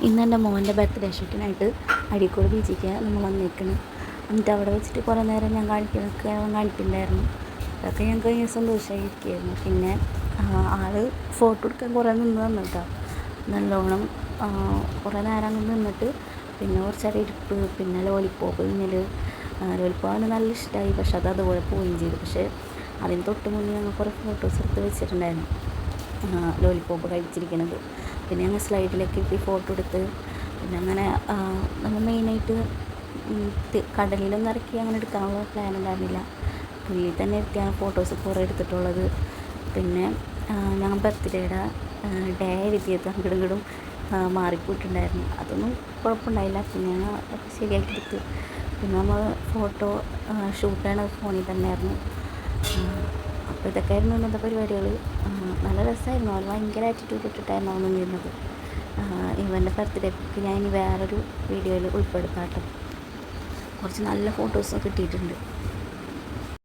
ഇന്ന് എൻ്റെ മോൻ്റെ ബർത്ത്ഡേ ഷൂട്ടിനായിട്ട് അരീക്കോട് ബീച്ചിലേക്ക് നമ്മൾ വന്നിരിക്കണം. എന്നിട്ട് അവിടെ വെച്ചിട്ട് കുറേ നേരം ഞാൻ കാണിക്കുന്നതൊക്കെ അവൻ കാണിക്കുന്നുണ്ടായിരുന്നു. അതൊക്കെ ഞങ്ങൾക്ക് സന്തോഷമായിരിക്കുമായിരുന്നു. പിന്നെ ആൾ ഫോട്ടോ എടുക്കാൻ കുറേ നിന്ന് തന്നിട്ടോ, നല്ലോണം കുറേ നേരം അങ്ങ് നിന്നിട്ട് പിന്നെ കുറച്ചേരം ഇരിപ്പ്, പിന്നെ ലോലിപ്പോപ്പ് പിന്നീട് ലോലിപ്പോപ്പ് അവന് നല്ല ഇഷ്ടമായി. പക്ഷെ അത് അതുപോലെ പോവുകയും ചെയ്തു. പക്ഷേ അതിന് തൊട്ട് മുന്നേ ഞങ്ങൾ കുറേ ഫോട്ടോസ് എടുത്ത് വെച്ചിട്ടുണ്ടായിരുന്നു ലോലിപ്പോപ്പ് കഴിച്ചിരിക്കുന്നത്. പിന്നെ ഞങ്ങൾ സ്ലൈഡിലേക്ക് ഇട്ട് ഫോട്ടോ എടുത്ത് പിന്നെ അങ്ങനെ നമ്മൾ മെയിനായിട്ട് കടലിലൊന്നും ഇറക്കി അങ്ങനെ എടുക്കാനുള്ള പ്ലാൻ ഉണ്ടായിരുന്നില്ല. പുള്ളിൽ തന്നെ എത്തിയാണ് ഫോട്ടോസ് കുറേ എടുത്തിട്ടുള്ളത്. പിന്നെ ഞങ്ങൾ ബർത്ത്ഡേയുടെ ഡേ എഴുതിയത് അങ്ങോട്ടും ഇങ്ങോട്ടും മാറിപ്പോയിട്ടുണ്ടായിരുന്നു. അതൊന്നും കുഴപ്പമുണ്ടായില്ല. പിന്നെ ഞങ്ങൾ ശരിയാക്കി എടുത്ത് പിന്നെ നമ്മൾ ഫോട്ടോ ഷൂട്ട് ചെയ്യണത് ഫോണിൽ തന്നെയായിരുന്നു. അപ്പോൾ ഇതൊക്കെയായിരുന്നു ഇന്നത്തെ പരിപാടികൾ. നല്ല രസമായിരുന്നു. അവൻ ഭയങ്കര ആറ്റിറ്റ്യൂഡ് ഇട്ടിട്ടായിരുന്നു അവൻ നിന്നിരുന്നത്. ഇവൻ്റെ ബർത്ത്ഡേക്ക് ഞാൻ ഇനി വേറൊരു വീഡിയോയിൽ ഉൾപ്പെടുത്താം കേട്ടോ. കുറച്ച് നല്ല ഫോട്ടോസ് കിട്ടിയിട്ടുണ്ട്.